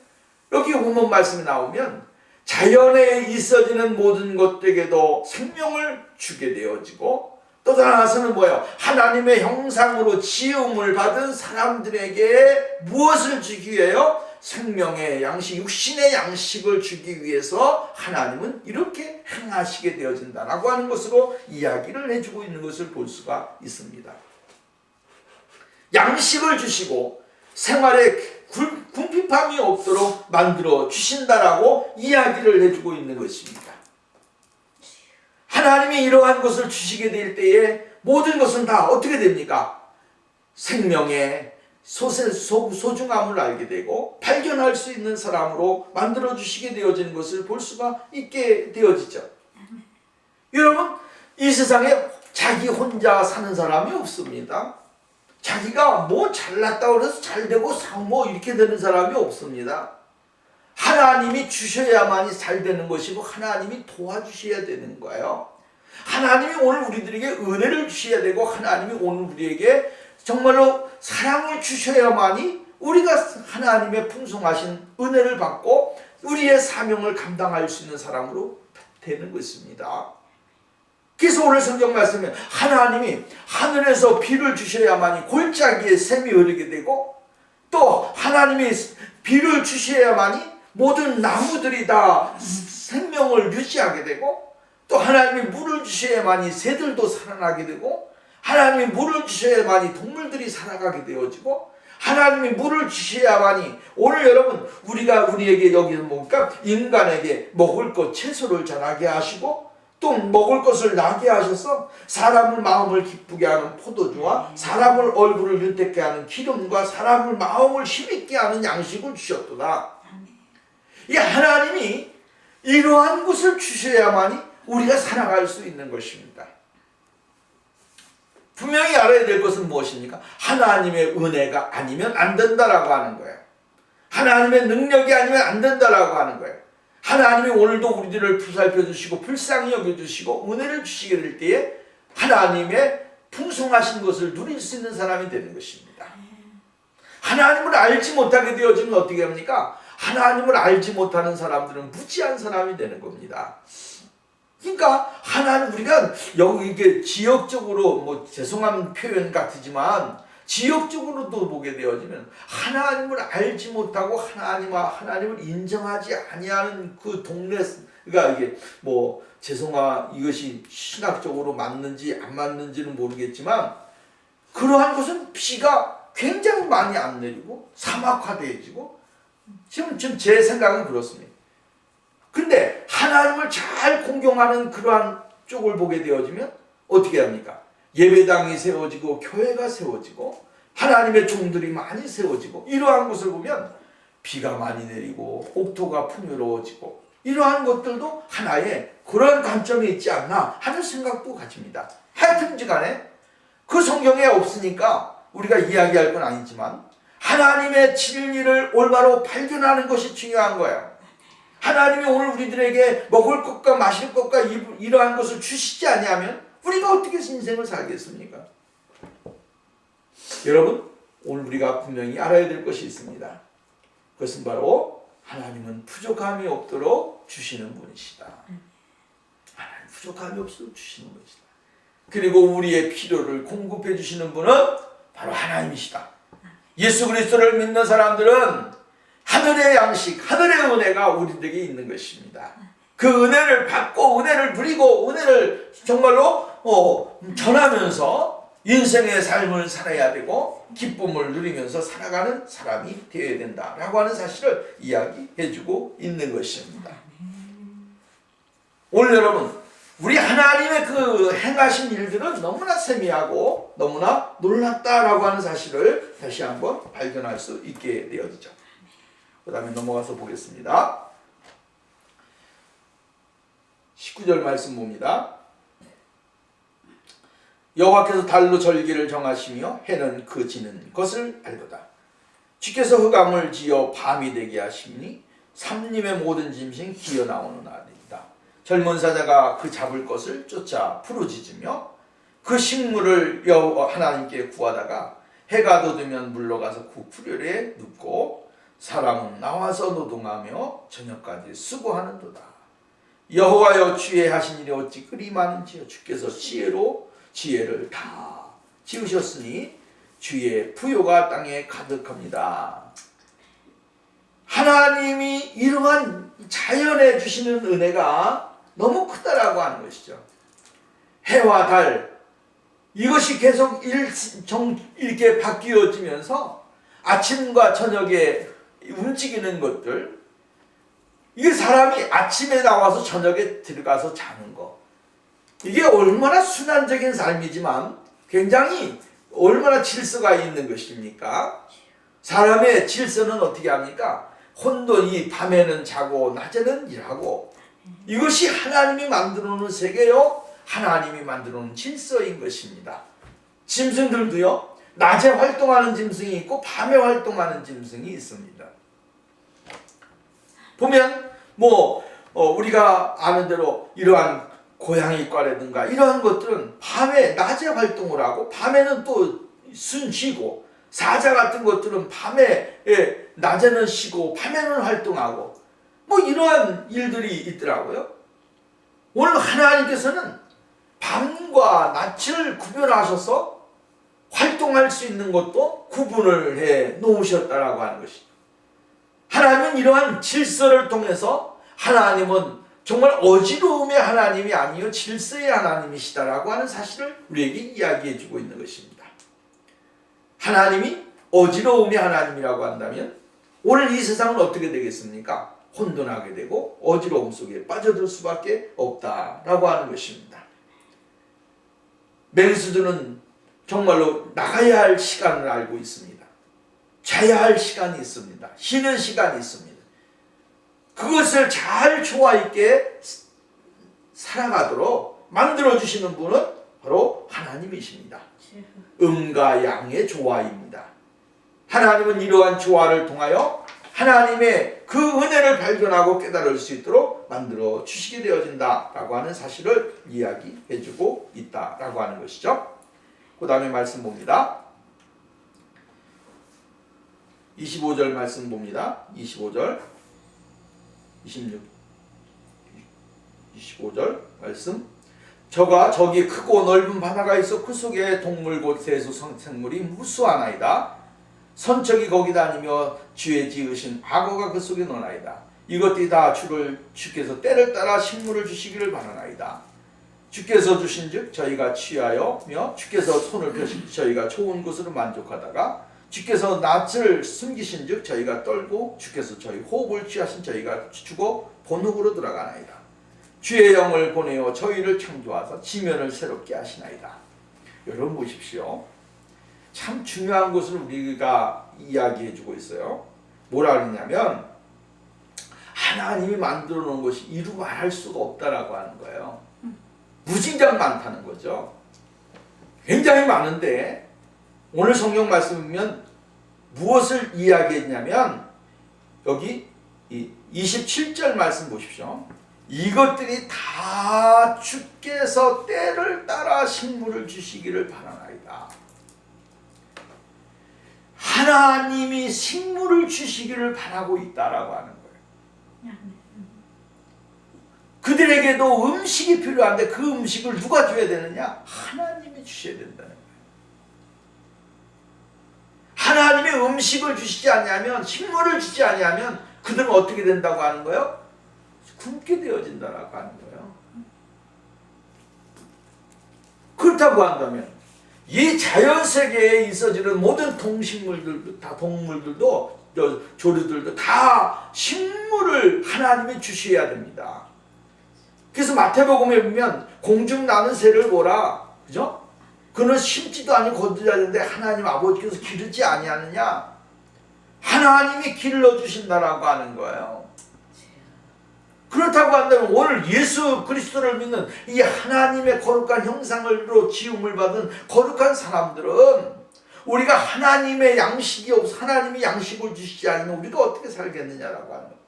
여기 본문 말씀이 나오면 자연에 있어지는 모든 것들에게도 생명을 주게 되어지고 또 다른 하나는 뭐예요? 하나님의 형상으로 지음을 받은 사람들에게 무엇을 주기 위해요? 생명의 양식, 육신의 양식을 주기 위해서 하나님은 이렇게 행하시게 되어진다라고 하는 것으로 이야기를 해주고 있는 것을 볼 수가 있습니다. 양식을 주시고 생활에 궁핍함이 없도록 만들어 주신다라고 이야기를 해주고 있는 것입니다. 하나님이 이러한 것을 주시게 될 때에 모든 것은 다 어떻게 됩니까? 생명의 소중함을 알게 되고 발견할 수 있는 사람으로 만들어 주시게 되어지는 것을 볼 수가 있게 되어지죠. 여러분, 이 세상에 자기 혼자 사는 사람이 없습니다. 자기가 뭐 잘났다고 해서 잘되고 뭐 이렇게 되는 사람이 없습니다. 하나님이 주셔야만이 잘 되는 것이고 하나님이 도와주셔야 되는 거예요. 하나님이 오늘 우리들에게 은혜를 주셔야 되고 하나님이 오늘 우리에게 정말로 사랑을 주셔야만이 우리가 하나님의 풍성하신 은혜를 받고 우리의 사명을 감당할 수 있는 사람으로 되는 것입니다. 그래서 오늘 성경 말씀에 하나님이 하늘에서 비를 주셔야만이 골짜기에 샘이 흐르게 되고 또 하나님이 비를 주셔야만이 모든 나무들이 다 생명을 유지하게 되고 또 하나님이 물을 주셔야만이 새들도 살아나게 되고 하나님이 물을 주셔야만이 동물들이 살아가게 되어지고 하나님이 물을 주셔야만이 오늘 여러분 우리에게 여기서 뭡니까? 인간에게 먹을 것 채소를 자라게 하시고 또 먹을 것을 나게 하셔서 사람을 마음을 기쁘게 하는 포도주와 사람을 얼굴을 윤택게 하는 기름과 사람을 마음을 힘있게 하는 양식을 주셨도다. 이 하나님이 이러한 것을 주셔야만이 우리가 살아갈 수 있는 것입니다. 분명히 알아야 될 것은 무엇입니까? 하나님의 은혜가 아니면 안 된다라고 하는 거예요. 하나님의 능력이 아니면 안 된다라고 하는 거예요. 하나님이 오늘도 우리들을 보살펴 주시고 불쌍히 여겨 주시고 은혜를 주시게 될 때에 하나님의 풍성하신 것을 누릴 수 있는 사람이 되는 것입니다. 하나님을 알지 못하게 되어지면 어떻게 합니까? 하나님을 알지 못하는 사람들은 무지한 사람이 되는 겁니다. 그러니까 하나님 우리가 여기 이게 지역적으로 뭐 죄송한 표현 같지만 지역적으로도 보게 되어지면 하나님을 알지 못하고 하나님을 인정하지 아니하는 그 동네 그러니까 이게 뭐 이것이 신학적으로 맞는지 안 맞는지는 모르겠지만 그러한 것은 비가 굉장히 많이 안 내리고 사막화되어지고 지금 제 생각은 그렇습니다. 근데 하나님을 잘 공경하는 그러한 쪽을 보게 되어지면 어떻게 합니까? 예배당이 세워지고 교회가 세워지고 하나님의 종들이 많이 세워지고 이러한 것을 보면 비가 많이 내리고 옥토가 풍요로워지고 이러한 것들도 하나의 그런 관점이 있지 않나 하는 생각도 가집니다. 하여튼지 간에 그 성경에 없으니까 우리가 이야기할 건 아니지만 하나님의 진리를 올바로 발견하는 것이 중요한 거예요. 하나님이 오늘 우리들에게 먹을 것과 마실 것과 이러한 것을 주시지 아니하면 우리가 어떻게 인생을 살겠습니까? 여러분 오늘 우리가 분명히 알아야 될 것이 있습니다. 그것은 바로 하나님은 부족함이 없도록 주시는 분이시다. 하나님 부족함이 없도록 주시는 분이시다. 그리고 우리의 필요를 공급해 주시는 분은 바로 하나님이시다. 예수 그리스도를 믿는 사람들은 하늘의 양식, 하늘의 은혜가 우리들에게 있는 것입니다. 그 은혜를 받고 은혜를 누리고 은혜를 정말로 전하면서 인생의 삶을 살아야 되고 기쁨을 누리면서 살아가는 사람이 되어야 된다라고 하는 사실을 이야기해주고 있는 것입니다. 오늘 여러분 우리 하나님의 그 행하신 일들은 너무나 세미하고 너무나 놀랍다라고 하는 사실을 다시 한번 발견할 수 있게 되어지죠. 그 다음에 넘어가서 보겠습니다. 19절 말씀 봅니다. 여호와께서 달로 절기를 정하시며 해는 그 지는 것을 알도다. 주께서 흑암을 지어 밤이 되게 하시니 삼림의 모든 짐승이 기어 나오는 날이다. 젊은 사자가 그 잡을 것을 쫓아 부르짖으며 그 식물을 하나님께 구하다가 해가 돋으면 물러가서 그 풀열에 눕고 사람은 나와서 노동하며 저녁까지 수고하는도다. 여호와여 주의 하신 일이 어찌 그리 많은지요. 주께서 지혜를 다 지으셨으니 주의 부요가 땅에 가득합니다. 하나님이 이러한 자연에 주시는 은혜가 너무 크다라고 하는 것이죠. 해와 달 이것이 계속 이렇게 바뀌어지면서 아침과 저녁에 움직이는 것들, 이게 사람이 아침에 나와서 저녁에 들어가서 자는 거, 이게 얼마나 순환적인 삶이지만 굉장히 얼마나 질서가 있는 것입니까? 사람의 질서는 어떻게 합니까? 혼돈이 밤에는 자고 낮에는 일하고, 이것이 하나님이 만들어 놓은 세계요, 하나님이 만들어 놓은 질서인 것입니다. 짐승들도요, 낮에 활동하는 짐승이 있고 밤에 활동하는 짐승이 있습니다. 보면 우리가 아는 대로 이러한 고양이과라든가 이러한 것들은 밤에 낮에 활동을 하고 밤에는 또 숨쉬고, 사자 같은 것들은 밤에 낮에는 쉬고 밤에는 활동하고 뭐 이러한 일들이 있더라고요. 오늘 하나님께서는 밤과 낮을 구별하셔서 활동할 수 있는 것도 구분을 해 놓으셨다라고 하는 것이죠. 하나님은 이러한 질서를 통해서 하나님은 정말 어지러움의 하나님이 아니요 질서의 하나님이시다라고 하는 사실을 우리에게 이야기해 주고 있는 것입니다. 하나님이 어지러움의 하나님이라고 한다면 오늘 이 세상은 어떻게 되겠습니까? 혼돈하게 되고 어지러움 속에 빠져들 수밖에 없다라고 하는 것입니다. 맹수들은 정말로 나가야 할 시간을 알고 있습니다. 자야 할 시간이 있습니다. 쉬는 시간이 있습니다. 그것을 잘 조화 있게 살아가도록 만들어주시는 분은 바로 하나님이십니다. 음과 양의 조화입니다. 하나님은 이러한 조화를 통하여 하나님의 그 은혜를 발견하고 깨달을 수 있도록 만들어 주시게 되어진다라고 하는 사실을 이야기해 주고 있다라고 하는 것이죠. 그 다음에 말씀 봅니다. 25절 말씀 봅니다. 25절 25절 말씀. 저가 저기 크고 넓은 바다가 있어 그 속에 동물 곧 새수 생물이 무수하나이다. 선척이 거기 다니며 주의 지으신 악어가 그 속에 노나이다. 이것들이 다 주께서 때를 따라 식물을 주시기를 바라나이다. 주께서 주신즉 저희가 취하여며 주께서 손을 펴신 저희가 좋은 것으로 만족하다가 주께서 낯을 숨기신즉 저희가 떨고 주께서 저희 호흡을 취하신 저희가 죽어 본흙으로 들어가나이다. 주의 영을 보내어 저희를 창조하사 지면을 새롭게 하시나이다. 여러분 보십시오. 참 중요한 것을 우리가 이야기해 주고 있어요. 뭐라 그러냐면 하나님이 만들어 놓은 것이 이루 말할 수가 없다라고 하는 거예요. 무진장 많다는 거죠. 굉장히 많은데 오늘 성경 말씀이면 무엇을 이야기했냐면 여기 27절 말씀 보십시오. 이것들이 다 주께서 때를 따라 식물을 주시기를 바라나이다. 하나님이 식물을 주시기를 바라고 있다라고 하는 거예요. 그들에게도 음식이 필요한데 그 음식을 누가 줘야 되느냐? 하나님이 주셔야 된다는 거예요. 하나님의 음식을 주시지 않냐면, 식물을 주지 않냐면 그들은 어떻게 된다고 하는 거예요? 굶게 되어진다라고 하는 거예요. 그렇다고 한다면 이 자연세계에 있어지는 모든 동식물들도 다, 동물들도 조류들도 다 식물을 하나님이 주셔야 됩니다. 그래서 마태복음에 보면 공중 나는 새를 보라, 그죠? 그는 심지도 아니고 거두지 않는데 하나님 아버지께서 기르지 아니하느냐? 하나님이 길러 주신다라고 하는 거예요. 그렇다고 한다면 오늘 예수 그리스도를 믿는 이 하나님의 거룩한 형상으로 지음을 받은 거룩한 사람들은 우리가 하나님의 양식이 없어 하나님이 양식을 주시지 않으면 우리가 어떻게 살겠느냐라고 하는 거예요.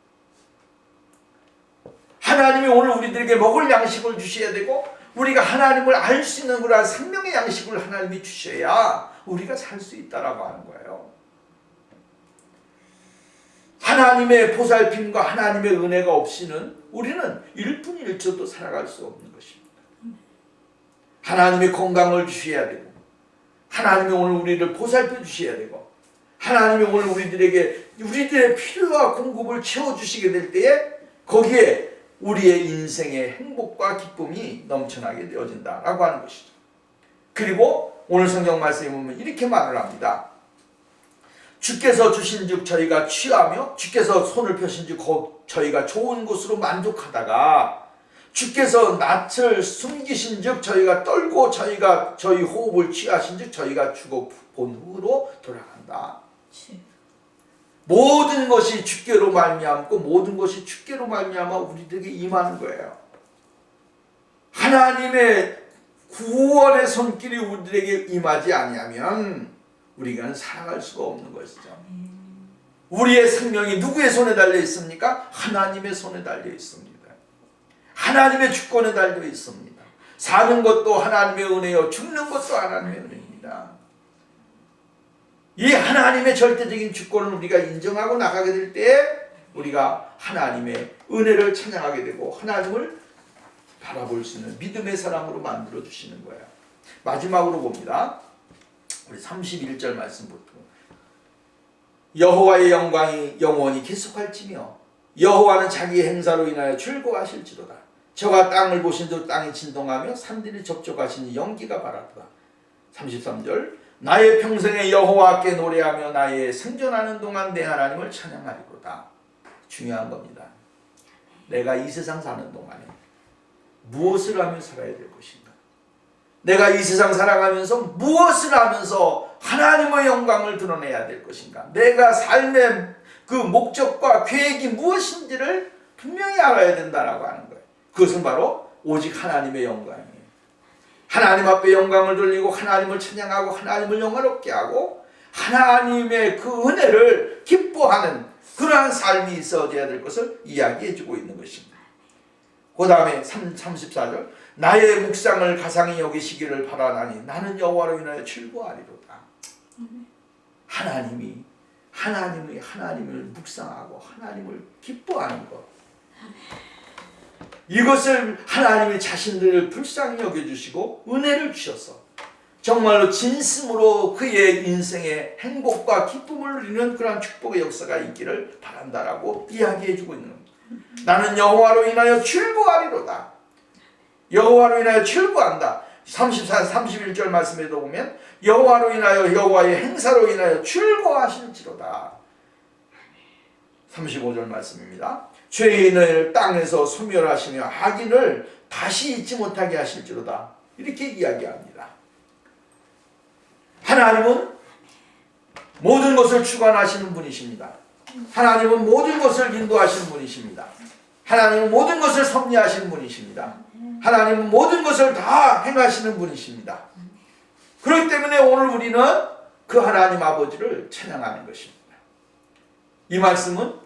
하나님이 오늘 우리들에게 먹을 양식을 주셔야 되고 우리가 하나님을 알 수 있는 그런 생명의 양식을 하나님이 주셔야 우리가 살 수 있다라고 하는 거예요. 하나님의 보살핌과 하나님의 은혜가 없이는 우리는 일분일초도 살아갈 수 없는 것입니다. 하나님의 건강을 주셔야 되고 하나님이 오늘 우리를 보살펴 주셔야 되고 하나님이 오늘 우리들의 필요와 공급을 채워주시게 될 때에 거기에 우리의 인생의 행복과 기쁨이 넘쳐나게 되어진다라고 하는 것이죠. 그리고 오늘 성경 말씀에 보면 이렇게 말을 합니다. 주께서 주신즉 저희가 취하며 주께서 손을 펴신즉 저희가 좋은 곳으로 만족하다가 주께서 낯을 숨기신즉 저희가 떨고 저희 호흡을 취하신즉 저희가 죽어 본흙으로 돌아간다. 모든 것이 주께로 말미암고 모든 것이 주께로 말미암아 우리들에게 임하는 거예요. 하나님의 구원의 손길이 우리들에게 임하지 아니하면 우리가 살아갈 수가 없는 것이죠. 우리의 생명이 누구의 손에 달려 있습니까? 하나님의 손에 달려 있습니다. 하나님의 주권에 달려 있습니다. 사는 것도 하나님의 은혜요, 죽는 것도 하나님의 은혜입니다. 이 하나님의 절대적인 주권을 우리가 인정하고 나가게 될 때 우리가 하나님의 은혜를 찬양하게 되고 하나님을 바라볼 수 있는 믿음의 사람으로 만들어 주시는 거예요. 마지막으로 봅니다. 우리 31절 말씀부터. 여호와의 영광이 영원히 계속할지며 여호와는 자기의 행사로 인하여 즐거워하실지로다. 저가 땅을 보신도 땅이 진동하며 산들이 접촉하시니 연기가 바라도다. 33절. 나의 평생에 여호와께 노래하며 나의 생존하는 동안 내 하나님을 찬양하리로다. 중요한 겁니다. 내가 이 세상 사는 동안에 무엇을 하며 살아야 될 것인가? 내가 이 세상 살아가면서 무엇을 하면서 하나님의 영광을 드러내야 될 것인가? 내가 삶의 그 목적과 계획이 무엇인지를 분명히 알아야 된다라고 하는 거예요. 그것은 바로 오직 하나님의 영광이에요. 하나님 앞에 영광을 돌리고 하나님을 찬양하고 하나님을 영화롭게 하고 하나님의 그 은혜를 기뻐하는 그러한 삶이 있어야 될 것을 이야기해 주고 있는 것입니다. 그 다음에 34절. 나의 묵상을 가상히 여기시기를 바라나니 나는 여호와로 인하여 즐거워하리로다. 하나님을 묵상하고 하나님을 기뻐하는 것. 이것을 하나님이 자신들을 불쌍히 여겨주시고 은혜를 주셔서 정말로 진심으로 그의 인생의 행복과 기쁨을 누리는 그러한 축복의 역사가 있기를 바란다라고 이야기해주고 있는 겁니다. 나는 여호와로 인하여 즐거워하리로다. 여호와로 인하여 즐거워한다. 31절 말씀에도 보면 여호와로 인하여 여호와의 행사로 인하여 즐거워하실지로다. 35절 말씀입니다. 죄인을 땅에서 소멸하시며 악인을 다시 잊지 못하게 하실지로다. 이렇게 이야기합니다. 하나님은 모든 것을 주관하시는 분이십니다. 하나님은 모든 것을 인도하시는 분이십니다. 하나님은 모든 것을 섭리하시는 분이십니다. 하나님은 모든 것을 다 행하시는 분이십니다. 그렇기 때문에 오늘 우리는 그 하나님 아버지를 찬양하는 것입니다. 이 말씀은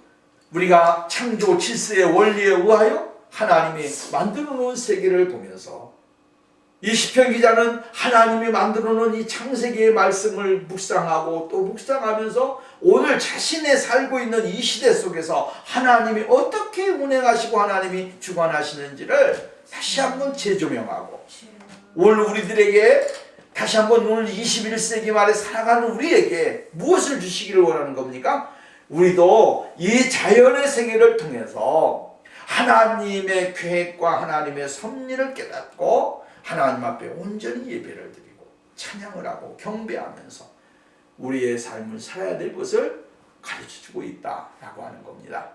우리가 창조 질서의 원리에 의하여 하나님이 만들어 놓은 세계를 보면서 이 시편 기자는 하나님이 만들어 놓은 이 창세기의 말씀을 묵상하고 또 묵상하면서 오늘 자신의 살고 있는 이 시대 속에서 하나님이 어떻게 운행하시고 하나님이 주관하시는지를 다시 한번 재조명하고 오늘 우리들에게 다시 한번 오늘 21세기 말에 살아가는 우리에게 무엇을 주시기를 원하는 겁니까? 우리도 이 자연의 세계를 통해서 하나님의 계획과 하나님의 섭리를 깨닫고 하나님 앞에 온전히 예배를 드리고 찬양을 하고 경배하면서 우리의 삶을 살아야 될 것을 가르쳐주고 있다라고 하는 겁니다.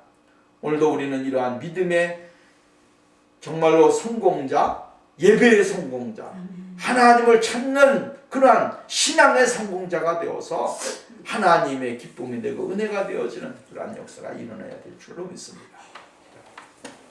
오늘도 우리는 이러한 믿음의 정말로 성공자, 예배의 성공자, 하나님을 찾는 그러한 신앙의 성공자가 되어서 하나님의 기쁨이 되고 은혜가 되어지는 그러한 역사가 일어나야 될 줄로 믿습니다.